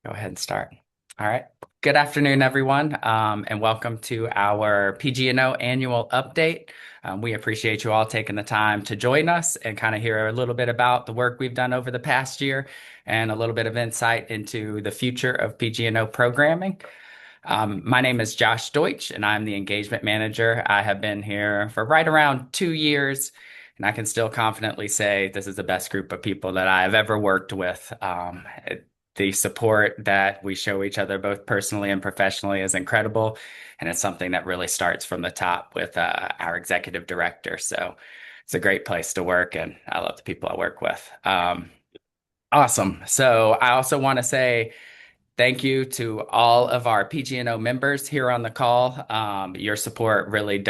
Go ahead and start. All right. Good afternoon, everyone, and welcome to our PGNO annual update. We appreciate you all taking the time to join us and kind of hear a little bit about the work we've done over the past year and a little bit of insight into the future of PGNO programming. My name is Josh Deutsch, and I'm the engagement manager. I have been here for right around 2 years, and I can still confidently say this is the best group of people that I have ever worked with. The support that we show each other, both personally and professionally, is incredible, and it's something that really starts from the top with our executive director. So it's a great place to work, and I love the people I work with. Awesome. So I also want to say, thank you to all of our PGNO members here on the call. Your support really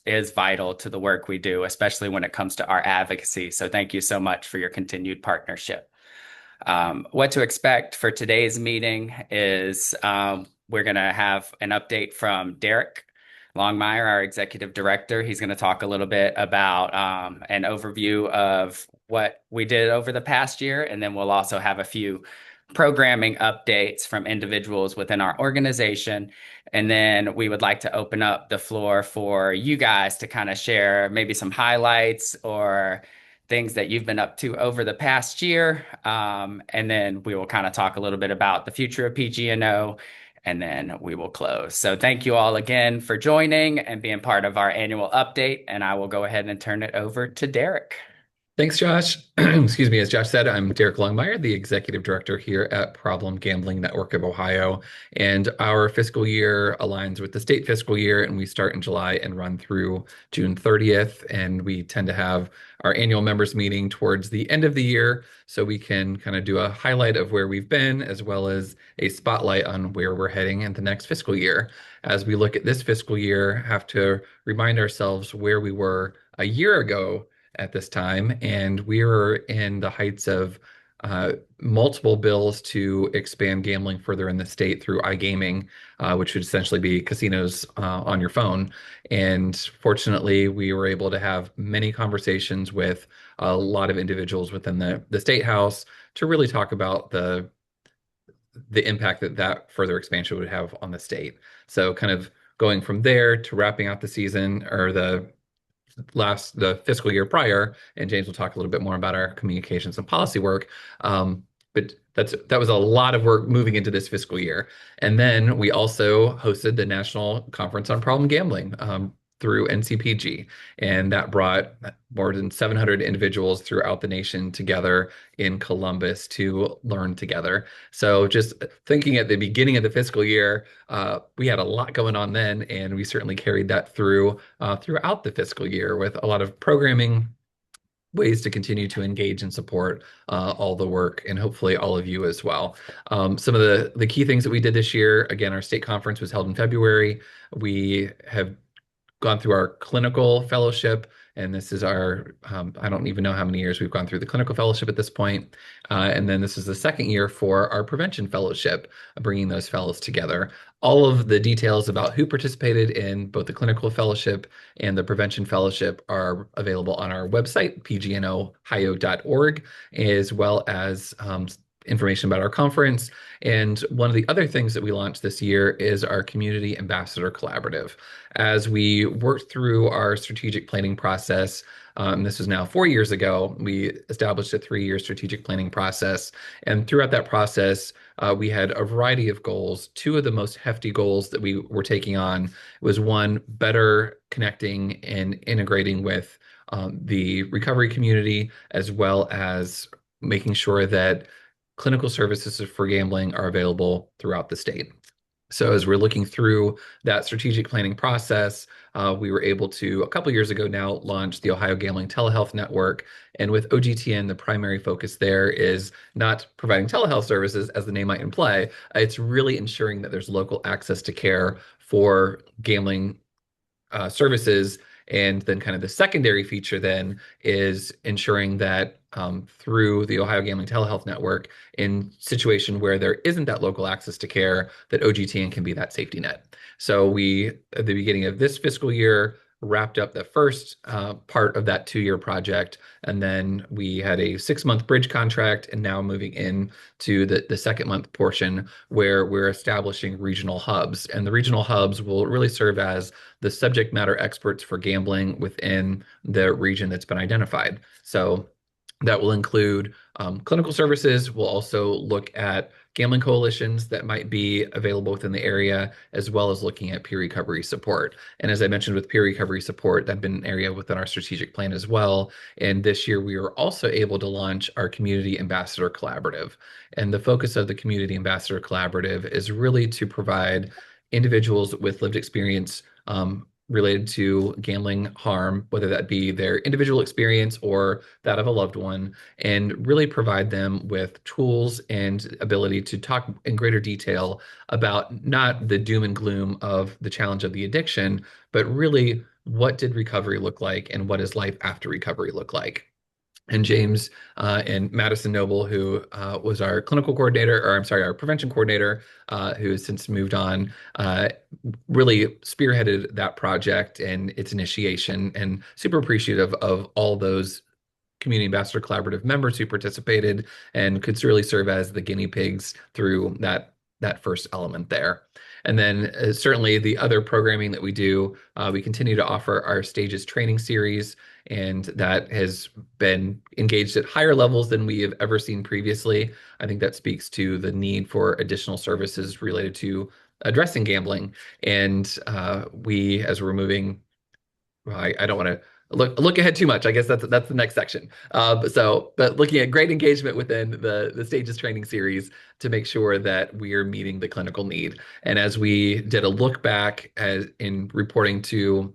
is vital to the work we do, especially when it comes to our advocacy. So thank you so much for your continued partnership. What to expect for today's meeting is we're going to have an update from Derek Longmire, our executive director. He's going to talk a little bit about an overview of what we did over the past year, and then we'll also have a few programming updates from individuals within our organization. And then we would like to open up the floor for you guys to kind of share maybe some highlights or things that you've been up to over the past year. And then we will kind of talk a little bit about the future of PGNO, and then we will close. So thank you all again for joining and being part of our annual update. And I will go ahead and turn it over to Derek. Thanks, Josh. Excuse me. As Josh said, I'm Derek Longmire, the Executive Director here at Problem Gambling Network of Ohio. And our fiscal year aligns with the state fiscal year, and we start in July and run through June 30th. And we tend to have our annual members meeting towards the end of the year, so we can kind of do a highlight of where we've been, as well as a spotlight on where we're heading in the next fiscal year. As we look at this fiscal year, have to remind ourselves where we were a year ago at this time, and we were in the heights of multiple bills to expand gambling further in the state through iGaming, which would essentially be casinos on your phone. And fortunately, we were able to have many conversations with a lot of individuals within the state house to really talk about the impact that that further expansion would have on the state. So kind of going from there to wrapping out the season, or the fiscal year prior, and James will talk a little bit more about our communications and policy work. But that was a lot of work moving into this fiscal year. And then we also hosted the National Conference on Problem Gambling through NCPG, and that brought more than 700 individuals throughout the nation together in Columbus to learn together. So just thinking at the beginning of the fiscal year, we had a lot going on then, and we certainly carried that throughout the fiscal year with a lot of programming, ways to continue to engage and support all the work, and hopefully all of you as well. Some of the key things that we did this year, again, our state conference was held in February. We have gone through our clinical fellowship, and this is our, I don't even know how many years we've gone through the clinical fellowship at this point. And then this is the second year for our prevention fellowship, bringing those fellows together. All of the details about who participated in both the clinical fellowship and the prevention fellowship are available on our website, pgnohio.org, as well as information about our conference. And one of the other things that we launched this year is our Community Ambassador Collaborative. As we worked through our strategic planning process, this was now 4 years ago, we established a 3-year strategic planning process. And throughout that process, we had a variety of goals. Two of the most hefty goals that we were taking on was, one, better connecting and integrating with the recovery community, as well as making sure that clinical services for gambling are available throughout the state. So as we're looking through that strategic planning process, we were able to, a couple years ago now, launch the Ohio Gambling Telehealth Network. And with OGTN, the primary focus there is not providing telehealth services, as the name might imply. It's really ensuring that there's local access to care for gambling services. And then kind of the secondary feature then is ensuring that through the Ohio Gambling Telehealth Network, in situation where there isn't that local access to care, that OGTN can be that safety net. So we, at the beginning of this fiscal year, wrapped up the first part of that 2-year project, and then we had a 6-month bridge contract, and now moving in to the second month portion where we're establishing regional hubs. And the regional hubs will really serve as the subject matter experts for gambling within the region that's been identified. So that will include clinical services. We'll also look at gambling coalitions that might be available within the area, as well as looking at peer recovery support. And as I mentioned with peer recovery support, that's been an area within our strategic plan as well. And this year, we were also able to launch our Community Ambassador Collaborative. And the focus of the Community Ambassador Collaborative is really to provide individuals with lived experience related to gambling harm, whether that be their individual experience or that of a loved one, and really provide them with tools and ability to talk in greater detail about not the doom and gloom of the challenge of the addiction, but really what did recovery look like and what does life after recovery look like. And James and Madison Noble, who was our clinical coordinator, or I'm sorry, our prevention coordinator, who has since moved on, really spearheaded that project and its initiation, and super appreciative of all those Community Ambassador Collaborative members who participated and could really serve as the guinea pigs through that first element there. And then certainly the other programming that we do, we continue to offer our Stages training series, and that has been engaged at higher levels than we have ever seen previously. I think that speaks to the need for additional services related to addressing gambling. And we, as we're moving, well, I don't want to look ahead too much. I guess that's the next section. But looking at great engagement within the Stages training series to make sure that we are meeting the clinical need. And as we did a look back in reporting to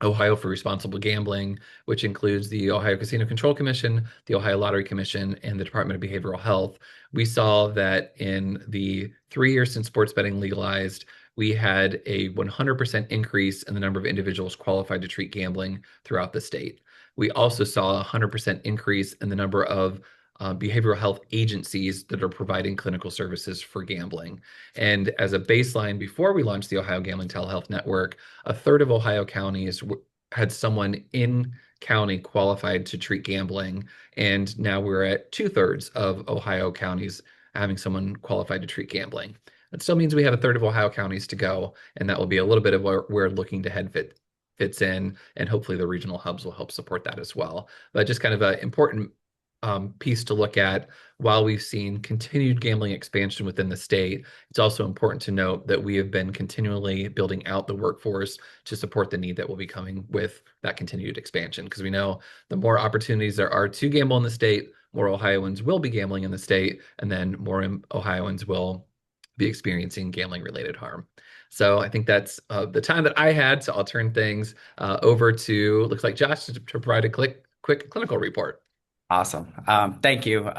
Ohio for Responsible Gambling, which includes the Ohio Casino Control Commission, the Ohio Lottery Commission, and the Department of Behavioral Health, we saw that in the 3 years since sports betting legalized, we had a 100% increase in the number of individuals qualified to treat gambling throughout the state. We also saw a 100% increase in the number of behavioral health agencies that are providing clinical services for gambling. And as a baseline, before we launched the Ohio Gambling Telehealth Network, a third of Ohio counties had someone in county qualified to treat gambling. And now we're at 2/3 of Ohio counties having someone qualified to treat gambling. That still means we have a third of Ohio counties to go, and that will be a little bit of where we're looking to head fits in, and hopefully the regional hubs will help support that as well. But just kind of an important piece to look at. While we've seen continued gambling expansion within the state, it's also important to note that we have been continually building out the workforce to support the need that will be coming with that continued expansion. Because we know the more opportunities there are to gamble in the state, more Ohioans will be gambling in the state, and then more Ohioans will be experiencing gambling related harm. So I think that's the time that I had. So I'll turn things over to, looks like Josh, to provide a quick clinical report. Awesome. Thank you,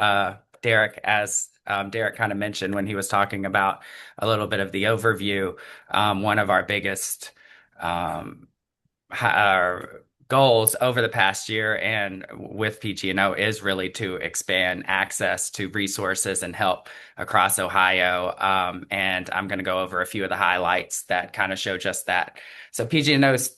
Derek. As Derek kind of mentioned when he was talking about a little bit of the overview, one of our biggest our goals over the past year and with PGNO is really to expand access to resources and help across Ohio. And I'm going to go over a few of the highlights that kind of show just that. So PGNO's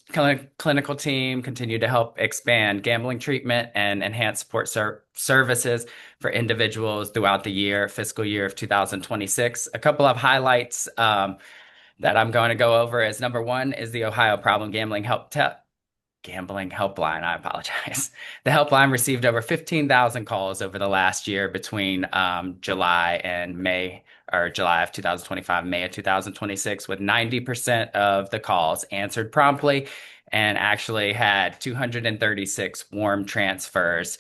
clinical team continued to help expand gambling treatment and enhance support services for individuals throughout the fiscal year of 2026. A couple of highlights that I'm going to go over is number one is the Ohio Problem Gambling Helpline. I apologize. The helpline received over 15,000 calls over the last year between July and May, or July of 2025, May of 2026, with 90% of the calls answered promptly and actually had 236 warm transfers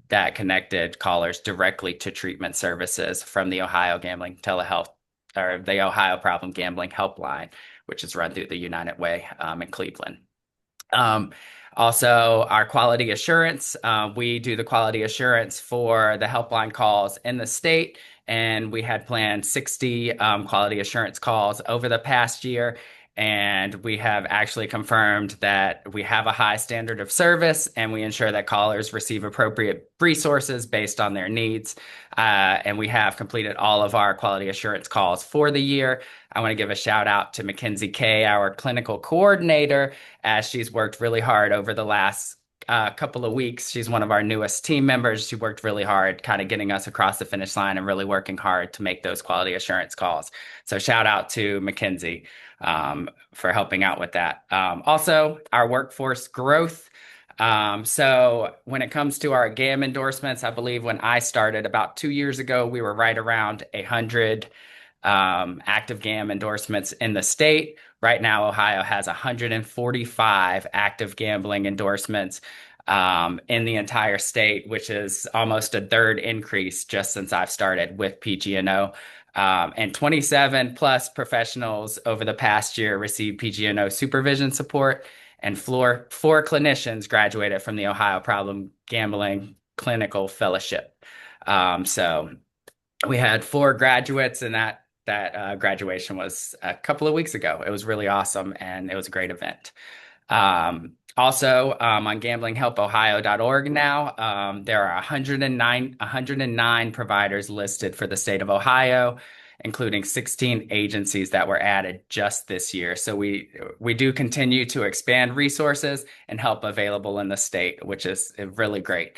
that connected callers directly to treatment services from the Ohio Gambling Telehealth, or the Ohio Problem Gambling Helpline, which is run through the United Way in Cleveland. Also, our quality assurance, we do the quality assurance for the helpline calls in the state, and we had planned 60 quality assurance calls over the past year. And we have actually confirmed that we have a high standard of service and we ensure that callers receive appropriate resources based on their needs. And we have completed all of our quality assurance calls for the year. I want to give a shout out to Mackenzie Kay, our clinical coordinator, as she's worked really hard over the last couple of weeks. She's one of our newest team members. She worked really hard, kind of getting us across the finish line and really working hard to make those quality assurance calls. So shout out to Mackenzie for helping out with that. Also, our workforce growth. So when it comes to our GAM endorsements, I believe when I started about 2 years ago, we were right around 100 active GAM endorsements in the state. Right now, Ohio has 145 active gambling endorsements in the entire state, which is almost a third increase just since I've started with PGNO. And 27 plus professionals over the past year received PGNO supervision support, and four clinicians graduated from the Ohio Problem Gambling Clinical Fellowship. So we had four graduates, and that graduation was a couple of weeks ago. It was really awesome, and it was a great event. Also, on gamblinghelpohio.org now, there are 109 providers listed for the state of Ohio, including 16 agencies that were added just this year. So we do continue to expand resources and help available in the state, which is really great.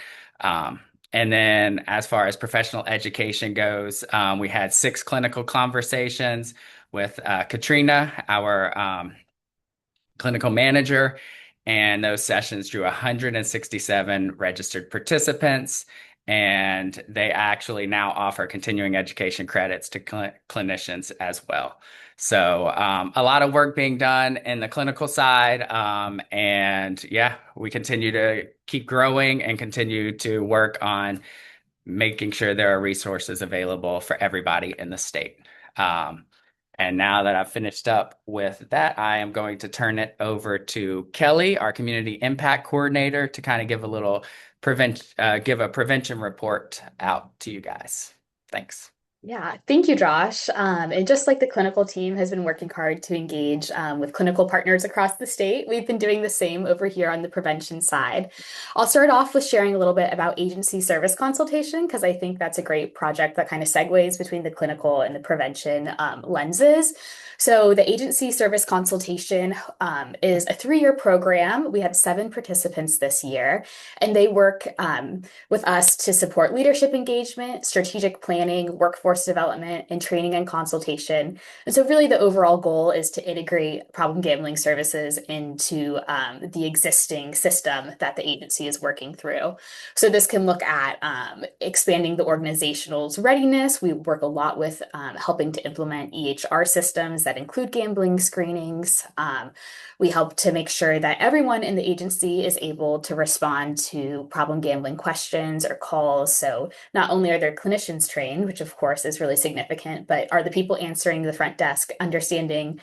And then as far as professional education goes, we had 6 clinical conversations with Katrina, our clinical manager, and those sessions drew 167 registered participants. And they actually now offer continuing education credits to clinicians as well. So a lot of work being done in the clinical side. And yeah, we continue to keep growing and continue to work on making sure there are resources available for everybody in the state. And now that I've finished up with that, I am going to turn it over to Kelly, our community impact coordinator, to kind of give a prevention report out to you guys. Thanks. Yeah, thank you, Josh. And just like the clinical team has been working hard to engage with clinical partners across the state, we've been doing the same over here on the prevention side. I'll start off with sharing a little bit about agency service consultation, because I think that's a great project that kind of segues between the clinical and the prevention lenses. So the agency service consultation is a 3-year program. We had 7 participants this year, and they work with us to support leadership engagement, strategic planning, workforce development, and training and consultation. And so really the overall goal is to integrate problem gambling services into the existing system that the agency is working through. So this can look at expanding the organizational's readiness. We work a lot with helping to implement EHR systems that include gambling screenings. We help to make sure that everyone in the agency is able to respond to problem gambling questions or calls. So not only are there clinicians trained, which of course is really significant, but are the people answering the front desk understanding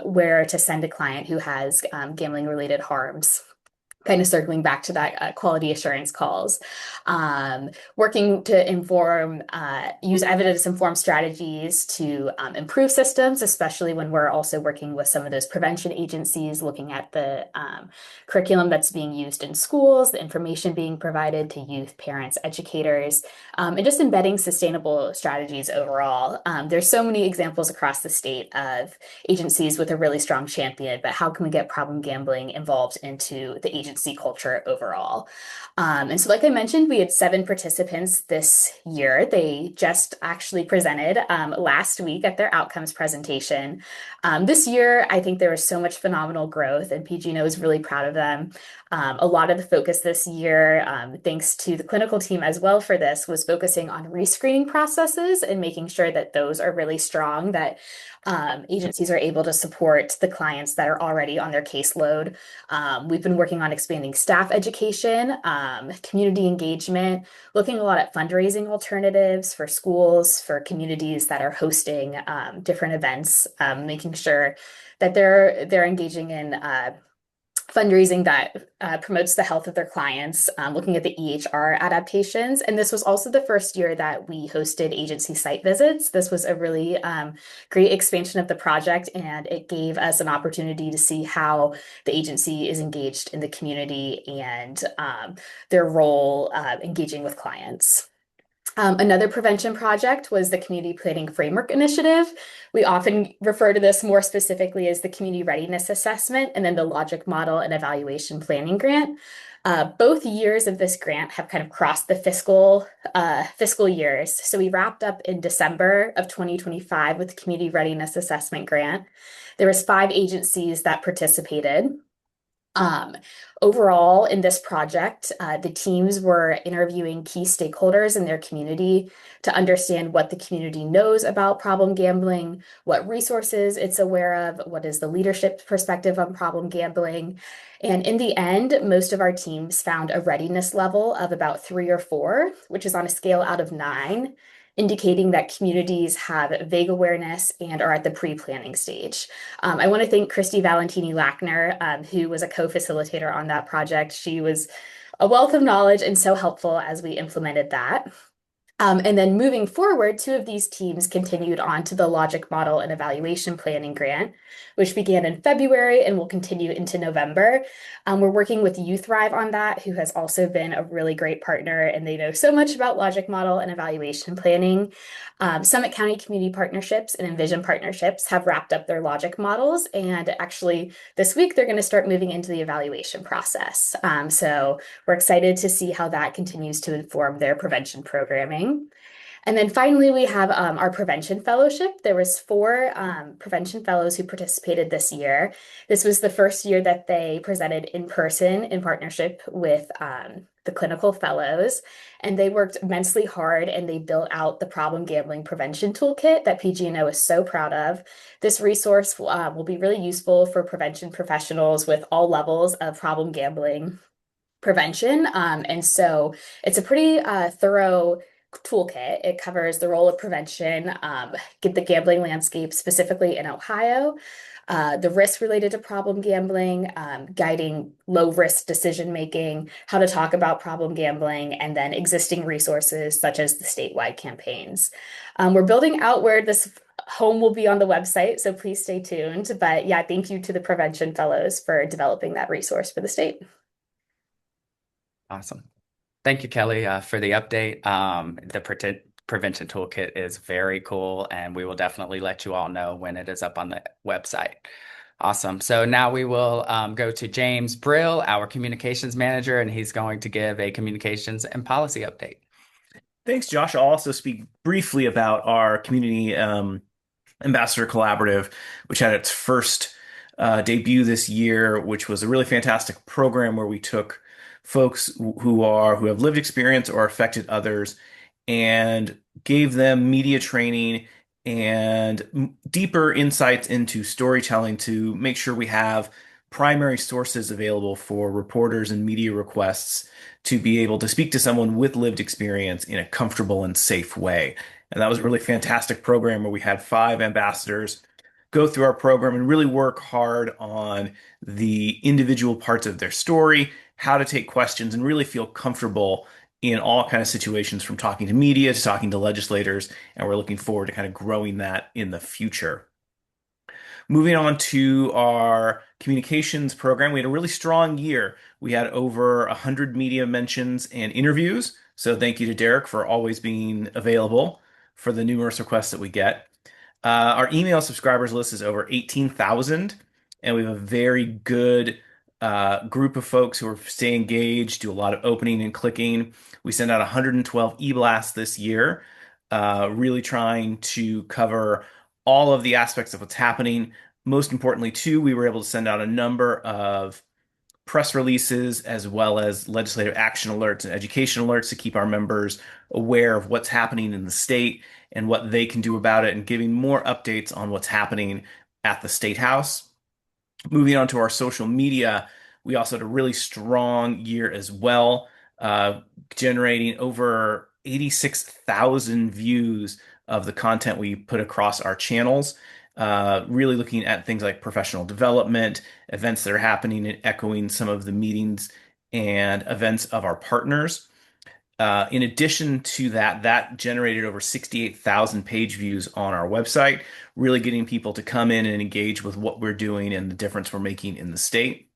where to send a client who has gambling related harms. Kind of circling back to that quality assurance calls, working to use evidence-informed strategies to improve systems, especially when we're also working with some of those prevention agencies, looking at the curriculum that's being used in schools, the information being provided to youth, parents, educators, and just embedding sustainable strategies overall. There's so many examples across the state of agencies with a really strong champion, but how can we get problem gambling involved into the agency culture overall? And so like I mentioned, we had 7 participants this year. They just actually presented last week at their outcomes presentation. This year, I think there was so much phenomenal growth, and PGNO is really proud of them. A lot of the focus this year, thanks to the clinical team as well for this, was focusing on rescreening processes and making sure that those are really strong, that agencies are able to support the clients that are already on their caseload. We've been working on expanding staff education, community engagement, looking a lot at fundraising alternatives for schools, for communities that are hosting different events, making sure that they're engaging in fundraising that promotes the health of their clients, looking at the EHR adaptations. And this was also the first year that we hosted agency site visits. This was a really great expansion of the project, and it gave us an opportunity to see how the agency is engaged in the community and their role engaging with clients. Another prevention project was the Community Planning Framework Initiative. We often refer to this more specifically as the Community Readiness Assessment and then the Logic Model and Evaluation Planning Grant. Both years of this grant have kind of crossed the fiscal years. So we wrapped up in December of 2025 with the Community Readiness Assessment Grant. There was 5 agencies that participated. Overall, in this project, the teams were interviewing key stakeholders in their community to understand what the community knows about problem gambling, what resources it's aware of, what is the leadership perspective on problem gambling. And in the end, most of our teams found a readiness level of about 3 or 4, which is on a scale out of 9, indicating that communities have vague awareness and are at the pre-planning stage. I want to thank Christy Valentini Lackner, who was a co-facilitator on that project. She was a wealth of knowledge and so helpful as we implemented that. And then moving forward, 2 of these teams continued on to the Logic Model and Evaluation Planning Grant, which began in February and will continue into November. We're working with YouThrive on that, who has also been a really great partner, and they know so much about Logic Model and Evaluation Planning. Summit County Community Partnerships and Envision Partnerships have wrapped up their Logic models, and actually this week they're going to start moving into the evaluation process. So we're excited to see how that continues to inform their prevention programming. And then finally, we have our prevention fellowship. There was 4 prevention fellows who participated this year. This was the first year that they presented in person in partnership with the clinical fellows, and they worked immensely hard, and they built out the problem gambling prevention toolkit that PGNO is so proud of. This resource will be really useful for prevention professionals with all levels of problem gambling prevention. And so it's a pretty thorough toolkit. It covers the role of prevention, get the gambling landscape specifically in Ohio, the risks related to problem gambling, guiding low risk decision making, how to talk about problem gambling, and then existing resources such as the statewide campaigns. We're building outward. This home will be on the website, so please stay tuned. But yeah, thank you to the Prevention Fellows for developing that resource for the state. Awesome. Thank you, Kelly, for the update. The prevention toolkit is very cool, and we will definitely let you all know when it is up on the website. Awesome. So now we will go to James Brill, our communications manager, and he's going to give a communications and policy update. Thanks, Josh. I'll also speak briefly about our community ambassador collaborative, which had its first debut this year, which was a really fantastic program where we took folks who have lived experience or affected others and gave them media training and deeper insights into storytelling to make sure we have primary sources available for reporters and media requests to be able to speak to someone with lived experience in a comfortable and safe way. And that was a really fantastic program where we had 5 ambassadors go through our program and really work hard on the individual parts of their story, how to take questions, and really feel comfortable in all kinds of situations, from talking to media to talking to legislators. And we're looking forward to kind of growing that in the future. Moving on to our communications program, we had a really strong year. We had over 100 media mentions and interviews. So thank you to Derek for always being available for the numerous requests that we get. Our email subscribers list is over 18,000, and we have a very good group of folks who are stay engaged, do a lot of opening and clicking. We sent out 112 e-blasts this year, really trying to cover all of the aspects of what's happening. Most importantly, too, we were able to send out a number of press releases as well as legislative action alerts and education alerts to keep our members aware of what's happening in the state and what they can do about it, and giving more updates on what's happening at the State House. Moving on to our social media, we also had a really strong year as well, generating over 86,000 views of the content we put across our channels. really looking at things like professional development, events that are happening and echoing some of the meetings and events of our partners. In addition to that, that generated over 68,000 page views on our website, really getting people to come in and engage with what we're doing and the difference we're making in the state.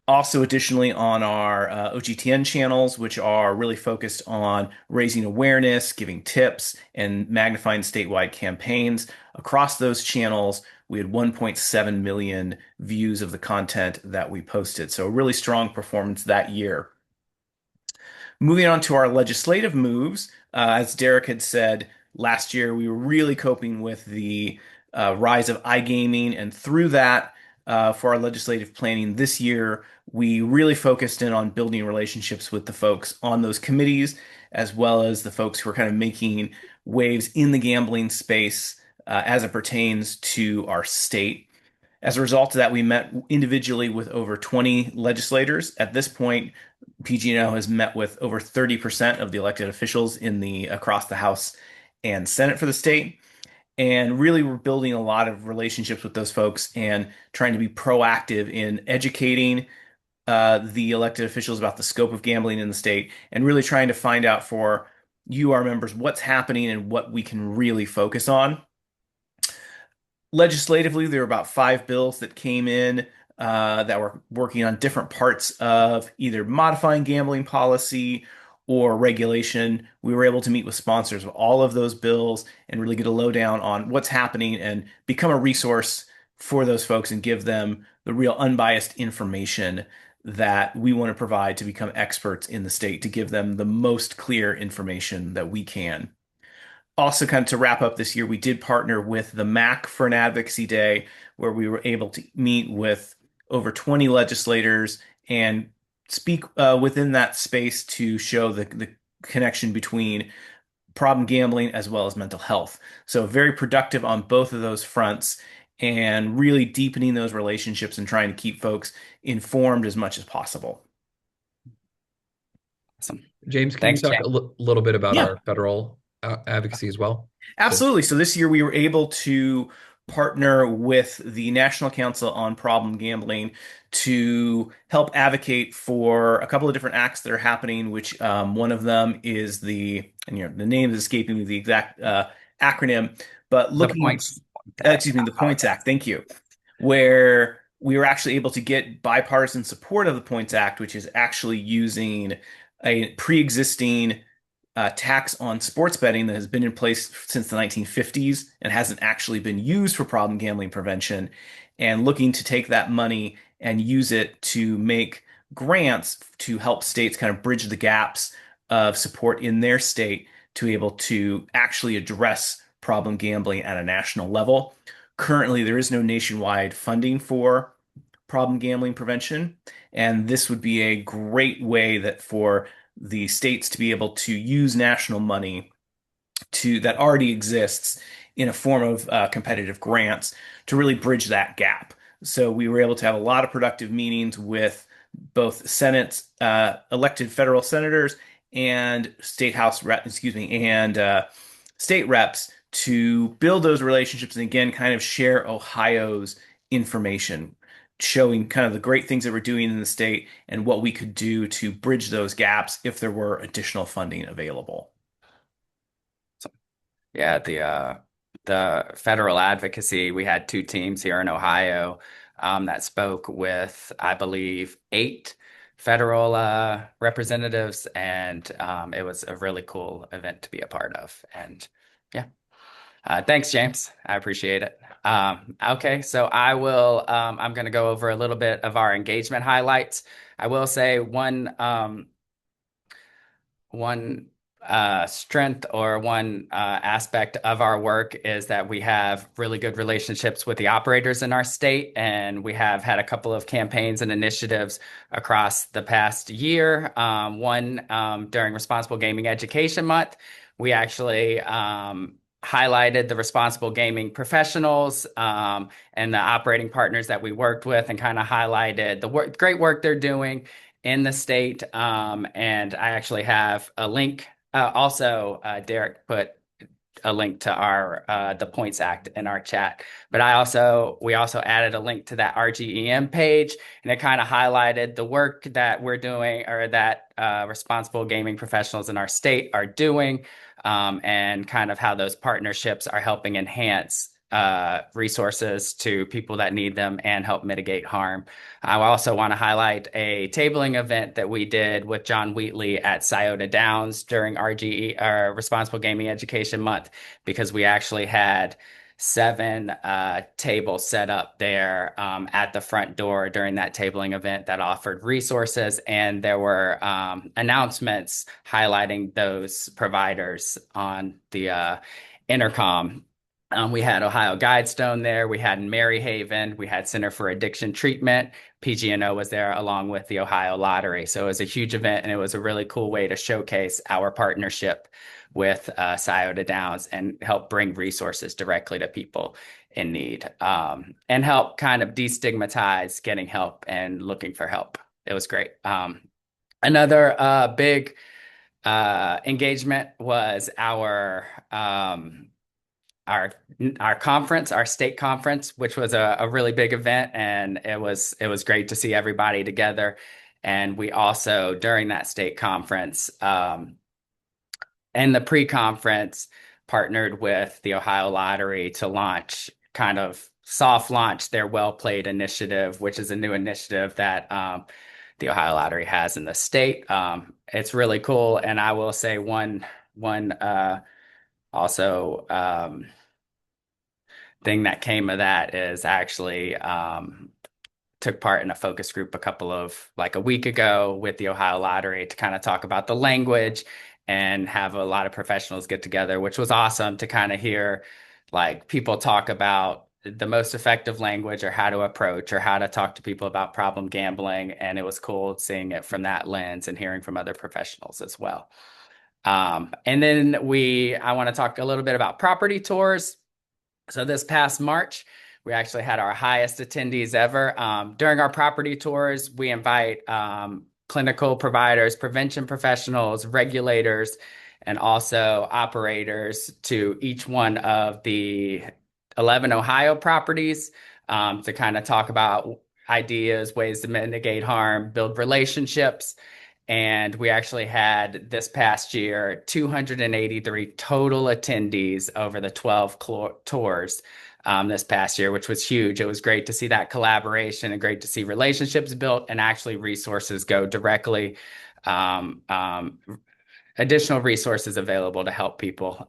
Also, additionally, on our OGTN channels, which are really focused on raising awareness, giving tips, and magnifying statewide campaigns. Across those channels, we had 1.7 million views of the content that we posted. So, a really strong performance that year. Moving on to our legislative moves, as Derek had said, last year we were really coping with the rise of iGaming, and through that, for our legislative planning this year, we really focused in on building relationships with the folks on those committees, as well as the folks who are kind of making waves in the gambling space as it pertains to our state. As a result of that, we met individually with over 20 legislators. At this point, PG&O has met with over 30% of the elected officials across the House and Senate for the state. And really, we're building a lot of relationships with those folks and trying to be proactive in educating the elected officials about the scope of gambling in the state and really trying to find out for you, our members, what's happening and what we can really focus on. Legislatively, there were about 5 bills that came in that were working on different parts of either modifying gambling policy or regulation. We were able to meet with sponsors of all of those bills and really get a lowdown on what's happening and become a resource for those folks and give them the real unbiased information that we want to provide to become experts in the state, to give them the most clear information that we can. Also, kind of to wrap up this year, we did partner with the MAC for an advocacy day where we were able to meet with over 20 legislators and speak within that space to show the connection between problem gambling as well as mental health. So very productive on both of those fronts and really deepening those relationships and trying to keep folks informed as much as possible. Awesome. James, can Thanks, you talk James. little bit about Yeah. our federal advocacy as well? Absolutely. So this year we were able to partner with the National Council on Problem Gambling to help advocate for a couple of different acts that are happening, which one of them is the name is escaping me, the exact acronym, but The looking, points. the Points Act, thank you, where we were actually able to get bipartisan support of the Points Act, which is actually using a pre-existing tax on sports betting that has been in place since the 1950s and hasn't actually been used for problem gambling prevention, and looking to take that money and use it to make grants to help states kind of bridge the gaps of support in their state to be able to actually address problem gambling at a national level. Currently, there is no nationwide funding for problem gambling prevention, and this would be a great way that for the states to be able to use national money that already exists in a form of competitive grants to really bridge that gap. So we were able to have a lot of productive meetings with both elected federal senators and state reps to build those relationships and again kind of share Ohio's information, showing kind of the great things that we're doing in the state and what we could do to bridge those gaps if there were additional funding available. Yeah, the federal advocacy, we had 2 teams here in Ohio that spoke with, I believe, 8 federal representatives, and it was a really cool event to be a part of. And yeah, thanks, James. I appreciate it. Okay, so I'm going to go over a little bit of our engagement highlights. I will say one strength or one aspect of our work is that we have really good relationships with the operators in our state, and we have had a couple of campaigns and initiatives across the past year. One during Responsible Gaming Education Month, we actually highlighted the responsible gaming professionals and the operating partners that we worked with, and kind of highlighted the great work they're doing in the state. And I actually have a link. Also, Derek put a link to our the Points Act in our chat. But we also added a link to that RGEM page, and it kind of highlighted the work that we're doing, or that responsible gaming professionals in our state are doing, and kind of how those partnerships are helping enhance resources to people that need them and help mitigate harm. I also want to highlight a tabling event that we did with John Wheatley at Scioto Downs during RGE, Responsible Gaming Education Month, because we actually had 7 tables set up there at the front door during that tabling event that offered resources, and there were announcements highlighting those providers on the intercom. We had Ohio Guidestone there. We had Maryhaven. We had Center for Addiction Treatment. PGNO was there along with the Ohio Lottery. So it was a huge event, and it was a really cool way to showcase our partnership with Scioto Downs and help bring resources directly to people in need, and help kind of destigmatize getting help and looking for help. It was great. Another big engagement was our conference, our state conference, which was a really big event, and it was great to see everybody together. And we also, during that state conference, and the pre-conference, partnered with the Ohio Lottery to kind of soft launch their Well Played initiative, which is a new initiative that the Ohio Lottery has in the state. It's really cool, and I will say one also thing that came of that is actually took part in a focus group a week ago with the Ohio Lottery to kind of talk about the language and have a lot of professionals get together, which was awesome to kind of hear like people talk about the most effective language, or how to approach, or how to talk to people about problem gambling. And it was cool seeing it from that lens and hearing from other professionals as well. And then I want to talk a little bit about property tours. So this past March, we actually had our highest attendees ever. During our property tours, we invite clinical providers, prevention professionals, regulators, and also operators to each one of the 11 Ohio properties to kind of talk about ideas, ways to mitigate harm, build relationships. And we actually had this past year 283 total attendees over the 12 tours this past year, which was huge. It was great to see that collaboration and great to see relationships built and actually resources go directly, additional resources available to help people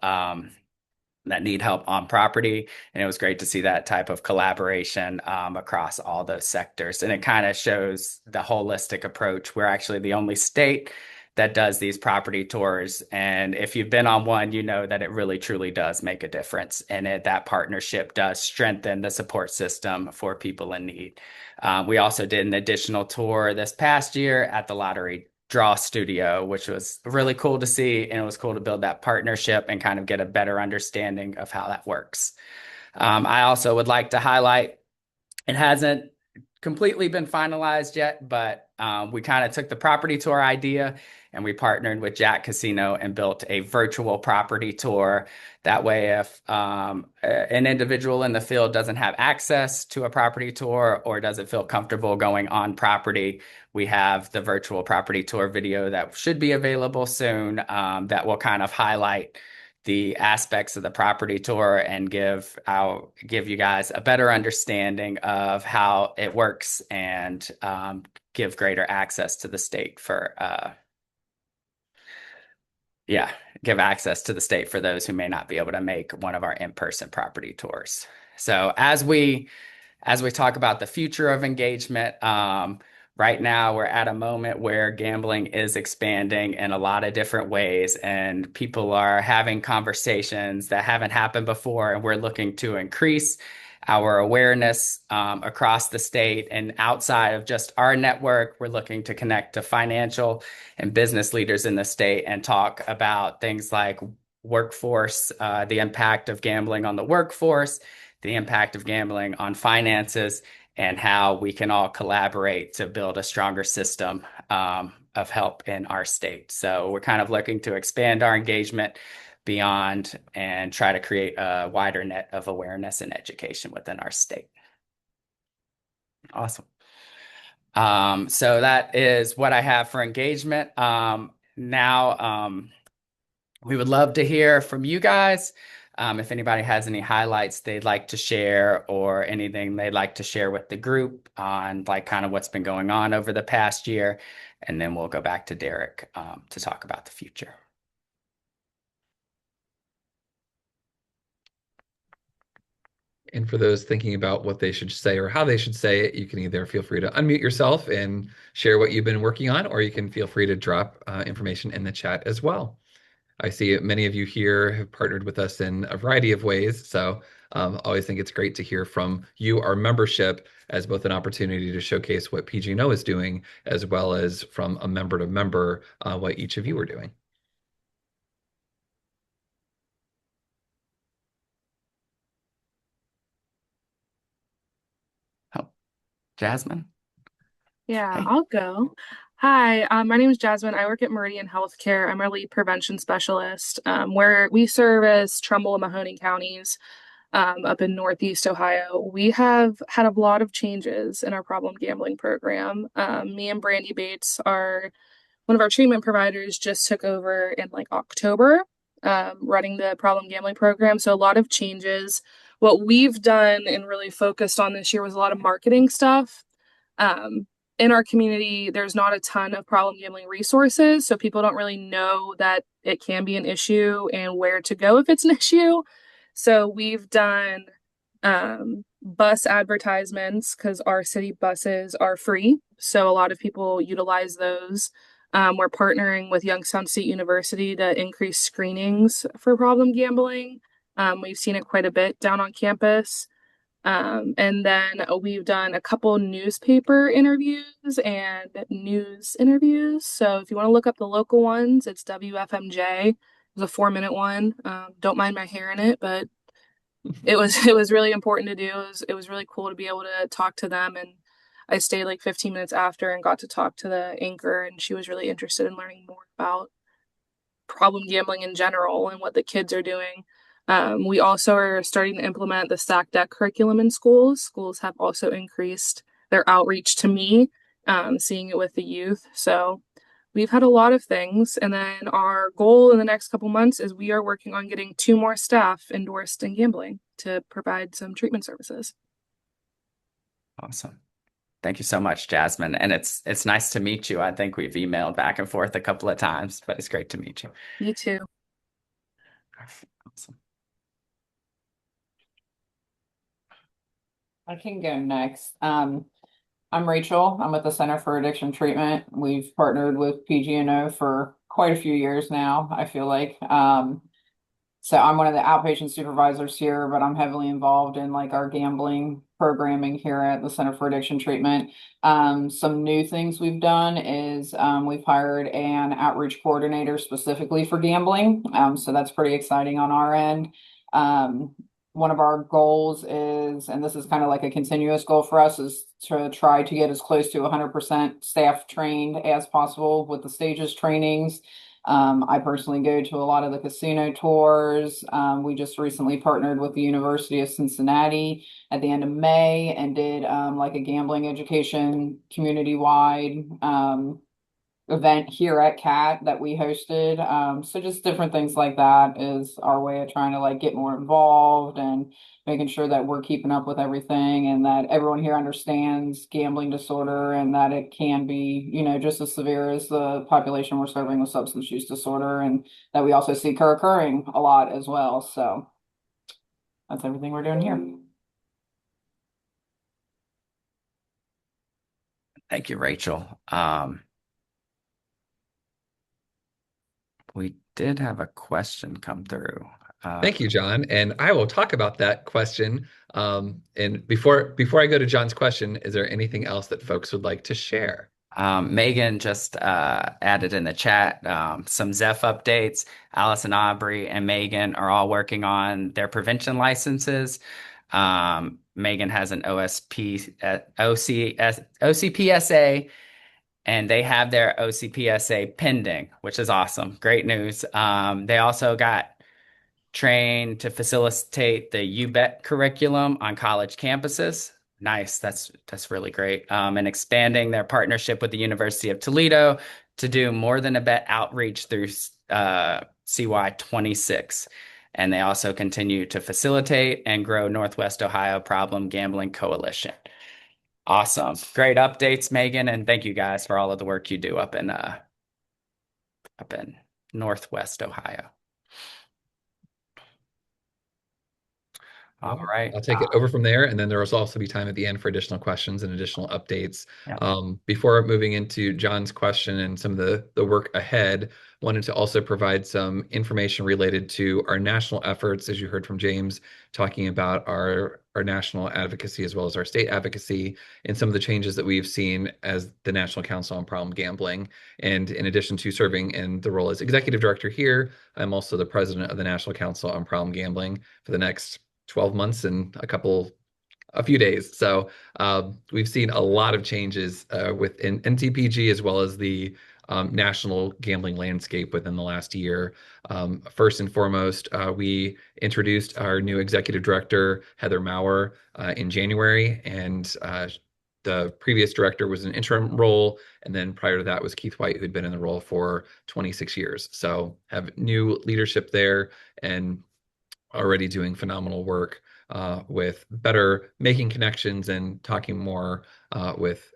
that need help on property. And it was great to see that type of collaboration across all those sectors. And it kind of shows the holistic approach. We're actually the only state that does these property tours. And if you've been on one, you know that it really, truly does make a difference. And that partnership does strengthen the support system for people in need. We also did an additional tour this past year at the Lottery Draw Studio, which was really cool to see, and it was cool to build that partnership and kind of get a better understanding of how that works. I also would like to highlight, it hasn't completely been finalized yet, but we kind of took the property tour idea and we partnered with Jack Casino and built a virtual property tour. That way, if an individual in the field doesn't have access to a property tour or doesn't feel comfortable going on property, we have the virtual property tour video that should be available soon that will kind of highlight the aspects of the property tour and give you guys a better understanding of how it works and give greater access to the state give access to the state for those who may not be able to make one of our in-person property tours. So as we talk about the future of engagement, right now we're at a moment where gambling is expanding in a lot of different ways, and people are having conversations that haven't happened before, and we're looking to increase our awareness across the state and outside of just our network. We're looking to connect to financial and business leaders in the state and talk about things like workforce, the impact of gambling on the workforce, the impact of gambling on finances, and how we can all collaborate to build a stronger system of help in our state. So we're kind of looking to expand our engagement beyond and try to create a wider net of awareness and education within our state. Awesome. So that is what I have for engagement. Now, we would love to hear from you guys. If anybody has any highlights they'd like to share or anything they'd like to share with the group on like kind of what's been going on over the past year. And then we'll go back to Derek to talk about the future. And for those thinking about what they should say or how they should say it, you can either feel free to unmute yourself and share what you've been working on, or you can feel free to drop information in the chat as well. I see many of you here have partnered with us in a variety of ways. So always think it's great to hear from you, our membership, as both an opportunity to showcase what PGNO is doing, as well as from a member to member, what each of you are doing. Oh, Jasmine? Yeah, Hey. I'll go. Hi, my name is Jasmine. I work at Meridian Healthcare. I'm a lead prevention specialist, where we service Trumbull and Mahoning counties up in Northeast Ohio. We have had a lot of changes in our problem gambling program. Me and Brandy Bates, one of our treatment providers, just took over in like October, running the problem gambling program. So a lot of changes. What we've done and really focused on this year was a lot of marketing stuff. In our community, there's not a ton of problem gambling resources, so people don't really know that it can be an issue and where to go if it's an issue. So we've done bus advertisements because our city buses are free, so a lot of people utilize those. We're partnering with Youngstown State University to increase screenings for problem gambling. We've seen it quite a bit down on campus. And then we've done a couple newspaper interviews and news interviews. So if you want to look up the local ones, it's WFMJ. It was a 4-minute one. Don't mind my hair in it, but it was really important to do. It was really cool to be able to talk to them. And I stayed like 15 minutes after and got to talk to the anchor, and she was really interested in learning more about problem gambling in general and what the kids are doing. We also are starting to implement the Stack Deck curriculum in schools. Schools have also increased their outreach to me, seeing it with the youth. So we've had a lot of things. And then our goal in the next couple months is we are working on getting 2 more staff endorsed in gambling to provide some treatment services. Awesome. Thank you so much, Jasmine. And it's nice to meet you. I think we've emailed back and forth a couple of times, but it's great to meet you. You too. Awesome. I can go next. I'm Rachel. I'm with the Center for Addiction Treatment. We've partnered with PGNO for quite a few years now, I feel like. So I'm one of the outpatient supervisors here, but I'm heavily involved in like our gambling programming here at the Center for Addiction Treatment. Some new things we've done is we've hired an outreach coordinator specifically for gambling. So that's pretty exciting on our end. One of our goals is, and this is kind of like a continuous goal for us, is to try to get as close to 100% staff trained as possible with the stages trainings. I personally go to a lot of the casino tours. We just recently partnered with the University of Cincinnati at the end of May and did like a gambling education community-wide event here at CAT that we hosted. So just different things like that is our way of trying to like get more involved and making sure that we're keeping up with everything and that everyone here understands gambling disorder and that it can be, just as severe as the population we're serving with substance use disorder, and that we also see occurring a lot as well. So that's everything we're doing here. Thank you, Rachel. We did have a question come through. Thank you, John. And I will talk about that question. And before I go to John's question, is there anything else that folks would like to share? Megan just added in the chat some Zeph updates. Allison Aubrey and Megan are all working on their prevention licenses. Megan has an OCPSA, and they have their OCPSA pending, which is awesome. Great news. They also got train to facilitate the UBET curriculum on college campuses. Nice. That's really great. And expanding their partnership with the University of Toledo to do more than a bet outreach through CY26. And they also continue to facilitate and grow Northwest Ohio Problem Gambling Coalition. Awesome. Great updates, Megan, and thank you guys for all of the work you do up in Northwest Ohio. All right. I'll take it over from there, and then there will also be time at the end for additional questions and additional updates. Yeah. Before moving into John's question and some of the work ahead, wanted to also provide some information related to our national efforts, as you heard from James, talking about our national advocacy as well as our state advocacy and some of the changes that we've seen as the National Council on Problem Gambling. And in addition to serving in the role as executive director here, I'm also the president of the National Council on Problem Gambling for the next 12 months and a few days. So we've seen a lot of changes within NTPG as well as the national gambling landscape within the last year. First and foremost, we introduced our new executive director, Heather Maurer, in January, and the previous director was an interim role, and then prior to that was Keith White, who'd been in the role for 26 years. So have new leadership there and already doing phenomenal work with better making connections and talking more with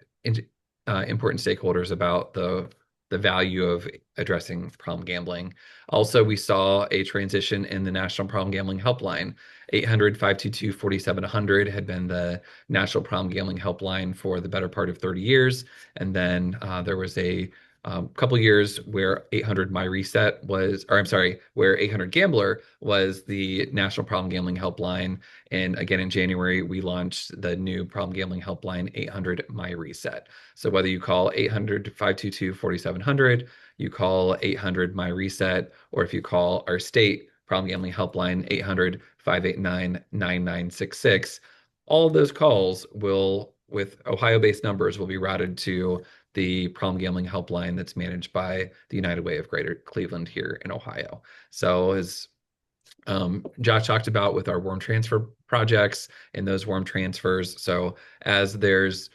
important stakeholders about the value of addressing problem gambling. Also, we saw a transition in the National Problem Gambling Helpline. 800-522-4700 had been the National Problem Gambling Helpline for the better part of 30 years. And then there was a couple years where 800 My Reset was, or I'm sorry, where 800 Gambler was the National Problem Gambling Helpline. And again, in January, we launched the new Problem Gambling Helpline, 800 My Reset. So whether you call 800-522-4700, you call 800 My Reset, or if you call our state Problem Gambling Helpline, 800-589-9966, all of those calls will, with Ohio-based numbers, will be routed to the Problem Gambling Helpline that's managed by the United Way of Greater Cleveland here in Ohio. So as Josh talked about with our warm transfer projects and those warm transfers, so as there's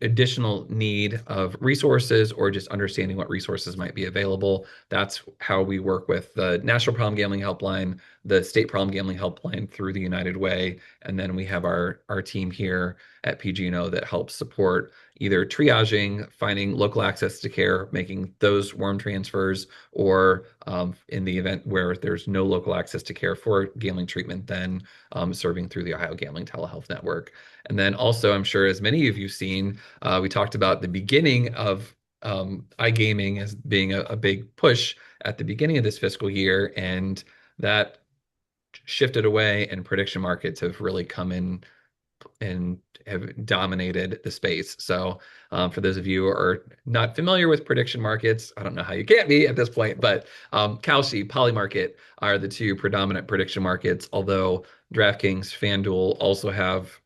additional need of resources or just understanding what resources might be available, that's how we work with the National Problem Gambling Helpline, the State Problem Gambling Helpline through the United Way, and then we have our team here at PG&O that helps support either triaging, finding local access to care, making those warm transfers, or in the event where there's no local access to care for gambling treatment, then serving through the Ohio Gambling Telehealth Network. And then also, I'm sure as many of you've seen, we talked about the beginning of iGaming as being a big push at the beginning of this fiscal year, and that shifted away, and prediction markets have really come in and have dominated the space. So for those of you who are not familiar with prediction markets, I don't know how you can't be at this point, but Kalshi, Polymarket are the two predominant prediction markets, although DraftKings, FanDuel also have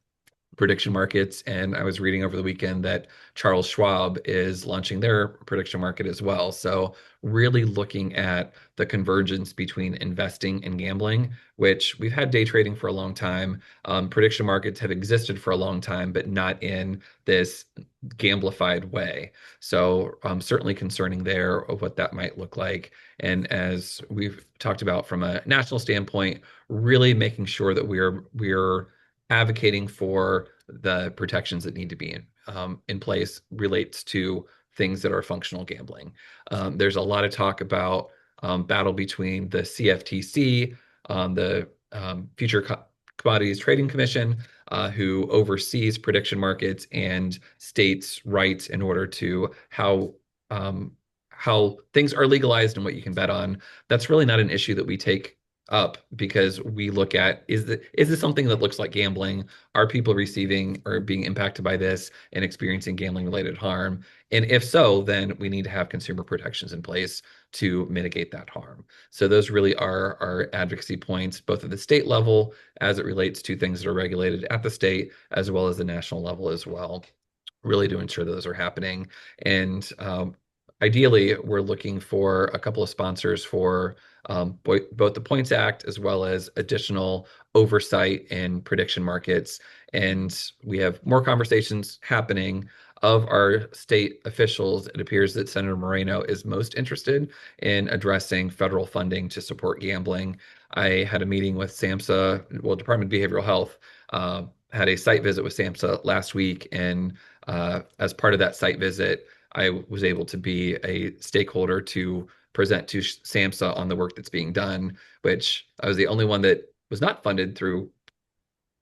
prediction markets. And I was reading over the weekend that Charles Schwab is launching their prediction market as well. So really looking at the convergence between investing and gambling, which we've had day trading for a long time. Prediction markets have existed for a long time, but not in this gamblified way. So certainly concerning there of what that might look like. And as we've talked about from a national standpoint, really making sure that we're advocating for the protections that need to be in place relates to things that are functional gambling. There's a lot of talk about battle between the CFTC, the Future Commodities Trading Commission, who oversees prediction markets, and states' rights in order to how things are legalized and what you can bet on. That's really not an issue that we take up, because we look at, is this something that looks like gambling? Are people receiving or being impacted by this and experiencing gambling related harm? And if so, then we need to have consumer protections in place to mitigate that harm. So those really are our advocacy points, both at the state level as it relates to things that are regulated at the state, as well as the national level as well, really to ensure those are happening. And ideally, we're looking for a couple of sponsors for both the Points Act as well as additional oversight in prediction markets. And we have more conversations happening of our state officials. It appears that Senator Moreno is most interested in addressing federal funding to support gambling. I had a meeting with SAMHSA, well, Department of Behavioral Health, had a site visit with SAMHSA last week. And as part of that site visit, I was able to be a stakeholder to present to SAMHSA on the work that's being done, which I was the only one that was not funded through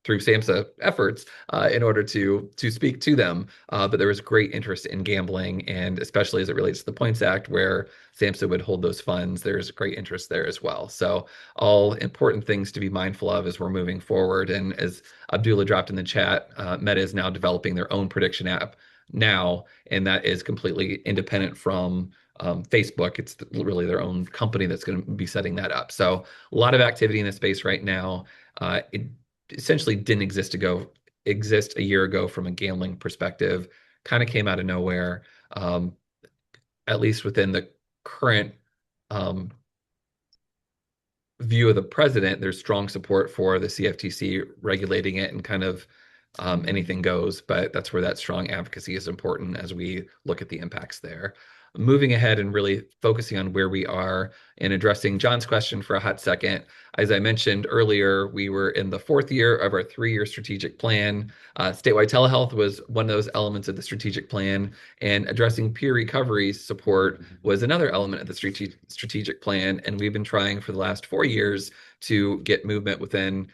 SAMHSA efforts in order to speak to them. But there was great interest in gambling, and especially as it relates to the Points Act, where SAMHSA would hold those funds, there's great interest there as well. So all important things to be mindful of as we're moving forward. And as Abdullah dropped in the chat, Meta is now developing their own prediction app now, and that is completely independent from Facebook. It's really their own company that's going to be setting that up. So a lot of activity in the space right now. It essentially didn't exist a year ago from a gambling perspective, kind of came out of nowhere. At least within the current view of the president, there's strong support for the CFTC regulating it, and kind of anything goes, but that's where that strong advocacy is important as we look at the impacts there. Moving ahead and really focusing on where we are and addressing John's question for a hot second. As I mentioned earlier, we were in the 4th year of our 3-year strategic plan. Statewide telehealth was one of those elements of the strategic plan, and addressing peer recovery support was another element of the strategic plan. And we've been trying for the last 4 years to get movement within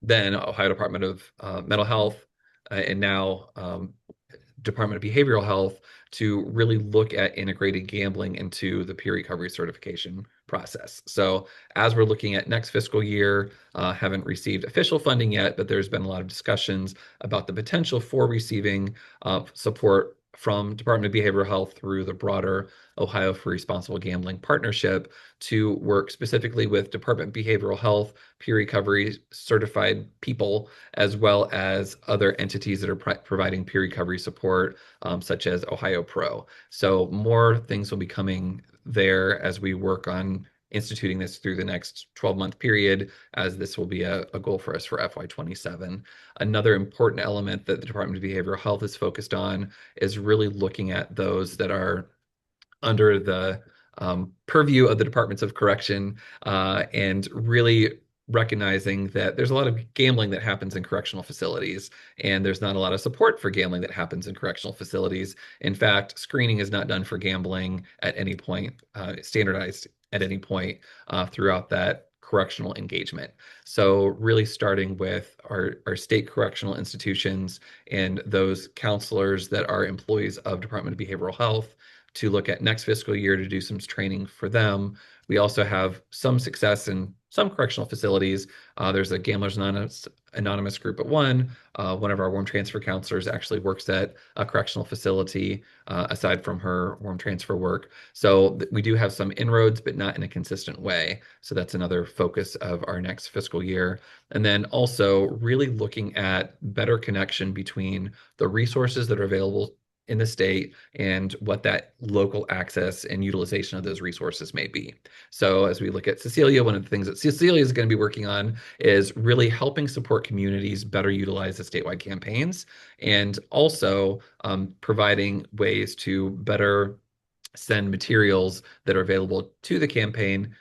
then Ohio Department of Mental Health, and now Department of Behavioral Health, to really look at integrating gambling into the peer recovery certification process. So as we're looking at next fiscal year, haven't received official funding yet, but there's been a lot of discussions about the potential for receiving support from Department of Behavioral Health through the broader Ohio for Responsible Gambling Partnership to work specifically with Department of Behavioral Health, peer recovery certified people, as well as other entities that are providing peer recovery support, such as Ohio Pro. So more things will be coming there as we work on instituting this through the next 12-month period, as this will be a goal for us for FY27. Another important element that the Department of Behavioral Health is focused on is really looking at those that are under the purview of the Departments of Correction, and really recognizing that there's a lot of gambling that happens in correctional facilities, and there's not a lot of support for gambling that happens in correctional facilities. In fact, screening is not done for gambling at any point, standardized at any point throughout that correctional engagement. So really starting with our state correctional institutions and those counselors that are employees of Department of Behavioral Health to look at next fiscal year to do some training for them. We also have some success in some correctional facilities. There's a Gamblers Anonymous group at one. One of our warm transfer counselors actually works at a correctional facility, aside from her warm transfer work. So we do have some inroads, but not in a consistent way. So that's another focus of our next fiscal year. And then also really looking at better connection between the resources that are available in the state and what that local access and utilization of those resources may be. So as we look at Cecilia, one of the things that Cecilia is going to be working on is really helping support communities better utilize the statewide campaigns, and also providing ways to better send materials that are available to the campaign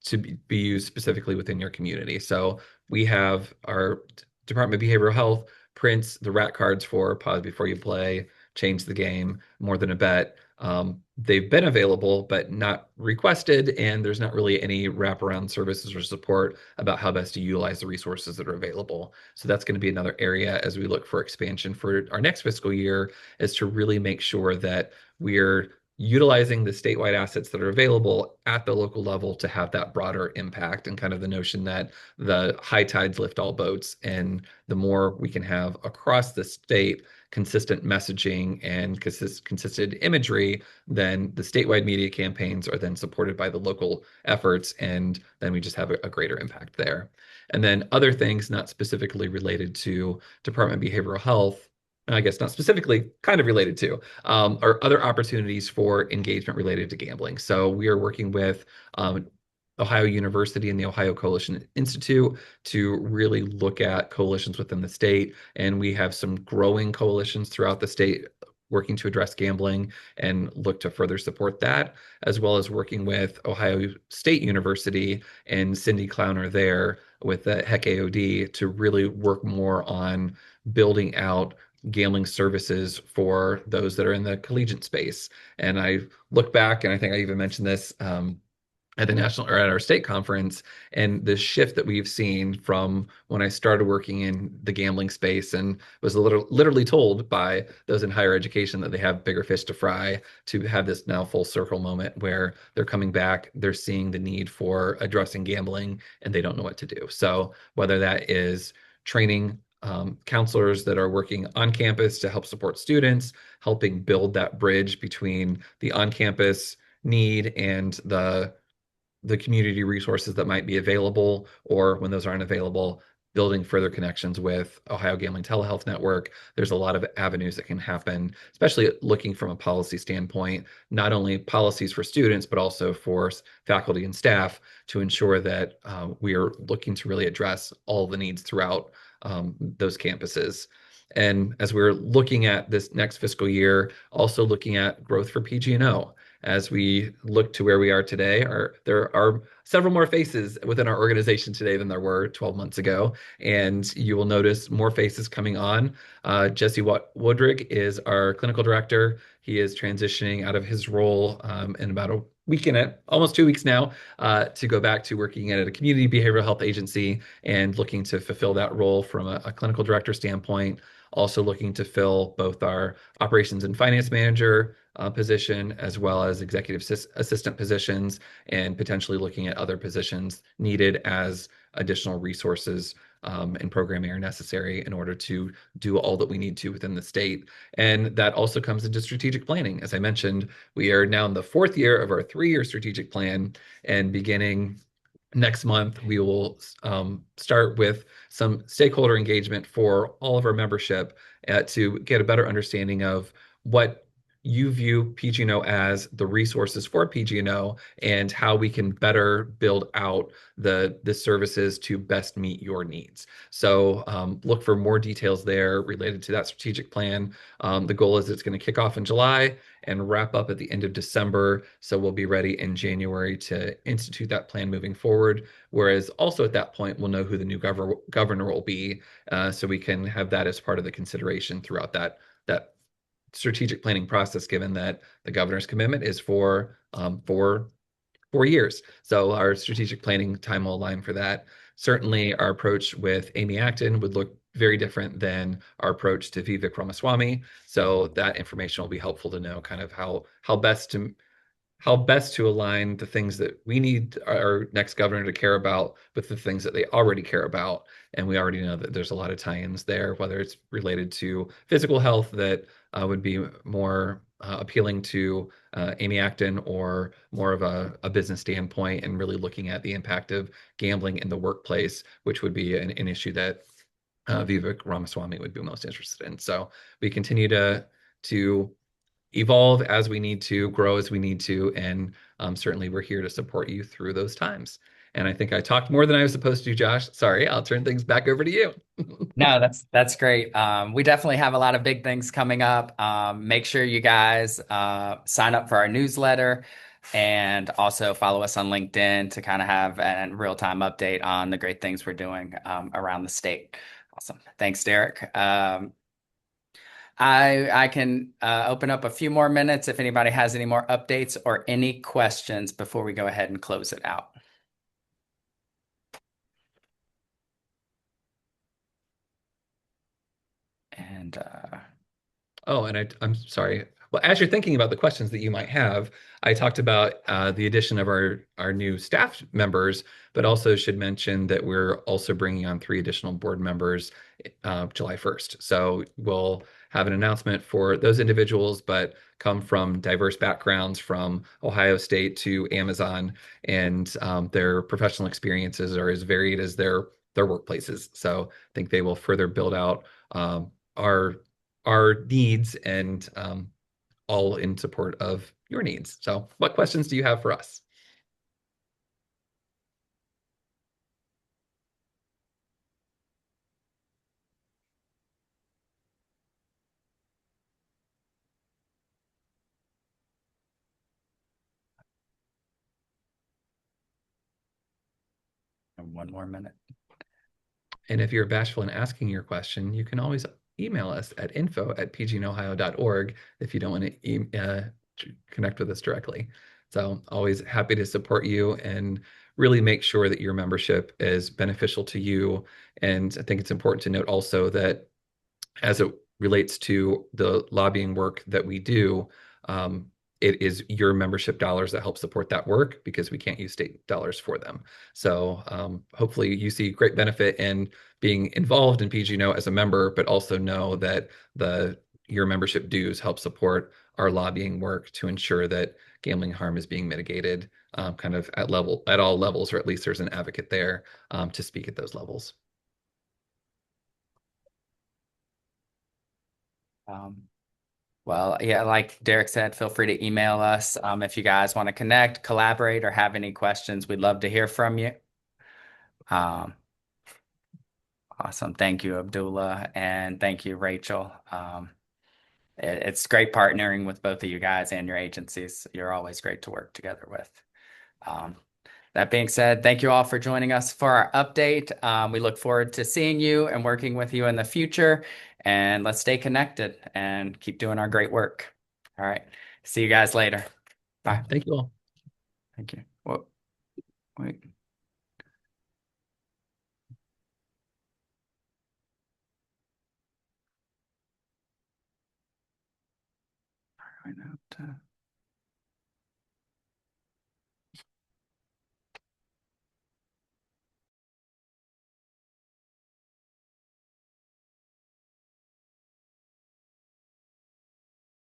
to be used specifically within your community. So we have our Department of Behavioral Health prints the rat cards for Pause Before You Play, Change the Game, More Than a Bet. They've been available, but not requested, and there's not really any wraparound services or support about how best to utilize the resources that are available. So that's going to be another area as we look for expansion for our next fiscal year, is to really make sure that we're utilizing the statewide assets that are available at the local level to have that broader impact, and kind of the notion that the high tides lift all boats, and the more we can have across the state consistent messaging and consistent imagery, then the statewide media campaigns are then supported by the local efforts, and then we just have a greater impact there. And then other things not specifically related to Department of Behavioral Health, I guess not specifically, kind of related to, are other opportunities for engagement related to gambling. So we are working with Ohio University and the Ohio Coalition Institute to really look at coalitions within the state. And we have some growing coalitions throughout the state working to address gambling and look to further support that, as well as working with Ohio State University and Cindy Clowner there with the HEC AOD to really work more on building out gambling services for those that are in the collegiate space. And I look back, and I think I even mentioned this at the national or at our state conference, and the shift that we've seen from when I started working in the gambling space and was literally told by those in higher education that they have bigger fish to fry, to have this now full circle moment where they're coming back, they're seeing the need for addressing gambling, and they don't know what to do. So whether that is training counselors that are working on campus to help support students, helping build that bridge between the on-campus need and the community resources that might be available, or when those aren't available, building further connections with Ohio Gambling Telehealth Network. There's a lot of avenues that can happen, especially looking from a policy standpoint, not only policies for students, but also for faculty and staff to ensure that we are looking to really address all the needs throughout those campuses. And as we're looking at this next fiscal year, also looking at growth for PG&O. As we look to where we are today, there are several more faces within our organization today than there were 12 months ago. And you will notice more faces coming on. Jesse Woodrig is our clinical director. He is transitioning out of his role in about a week and almost 2 weeks now to go back to working at a community behavioral health agency and looking to fulfill that role from a clinical director standpoint. Also looking to fill both our operations and finance manager position, as well as executive assistant positions, and potentially looking at other positions needed as additional resources and programming are necessary in order to do all that we need to within the state. And that also comes into strategic planning. As I mentioned, we are now in the 4th year of our 3-year strategic plan, and beginning next month, we will start with some stakeholder engagement for all of our membership to get a better understanding of what you view PG&O as, the resources for PG&O, and how we can better build out the services to best meet your needs. So look for more details there related to that strategic plan. The goal is it's going to kick off in July and wrap up at the end of December. So we'll be ready in January to institute that plan moving forward. Whereas also at that point, we'll know who the new governor will be, so we can have that as part of the consideration throughout that strategic planning process, given that the governor's commitment is for 4 years. So our strategic planning time will align for that. Certainly our approach with Amy Acton would look very different than our approach to Vivek Ramaswamy. So that information will be helpful to know kind of how best to align the things that we need our next governor to care about with the things that they already care about. And we already know that there's a lot of tie-ins there, whether it's related to physical health that would be more appealing to Amy Acton, or more of a business standpoint, and really looking at the impact of gambling in the workplace, which would be an issue that Vivek Ramaswamy would be most interested in. So we continue to evolve as we need to, grow as we need to, and certainly we're here to support you through those times. And I think I talked more than I was supposed to, Josh. Sorry, I'll turn things back over to you. No, that's great. We definitely have a lot of big things coming up. Make sure you guys sign up for our newsletter, and also follow us on LinkedIn to kind of have a real-time update on the great things we're doing around the state. Awesome. Thanks, Derek. I can open up a few more minutes if anybody has any more updates or any questions before we go ahead and close it out. And I'm sorry. Well, as you're thinking about the questions that you might have, I talked about the addition of our new staff members, but also should mention that we're also bringing on 3 additional board members July 1st. So we'll have an announcement for those individuals, but come from diverse backgrounds, from Ohio State to Amazon, and their professional experiences are as varied as their workplaces. So I think they will further build out our our needs and all in support of your needs. So what questions do you have for us? And one more minute. And if you're bashful in asking your question, you can always email us at info@pgnohio.org if you don't want to connect with us directly. So always happy to support you and really make sure that your membership is beneficial to you. And I think it's important to note also that as it relates to the lobbying work that we do, it is your membership dollars that help support that work because we can't use state dollars for them. So hopefully you see great benefit in being involved in PGNO as a member, but also know that your membership dues help support our lobbying work to ensure that gambling harm is being mitigated kind of at all levels, or at least there's an advocate there to speak at those levels. Well, yeah, like Derek said, feel free to email us if you guys want to connect, collaborate, or have any questions. We'd love to hear from you. Awesome. Thank you, Abdullah, and thank you, Rachel. It's great partnering with both of you guys and your agencies. You're always great to work together with. That being said, thank you all for joining us for our update. We look forward to seeing you and working with you in the future. And let's stay connected and keep doing our great work. All right. See you guys later. Bye. Thank you all. Thank you. Whoa. Wait. I know.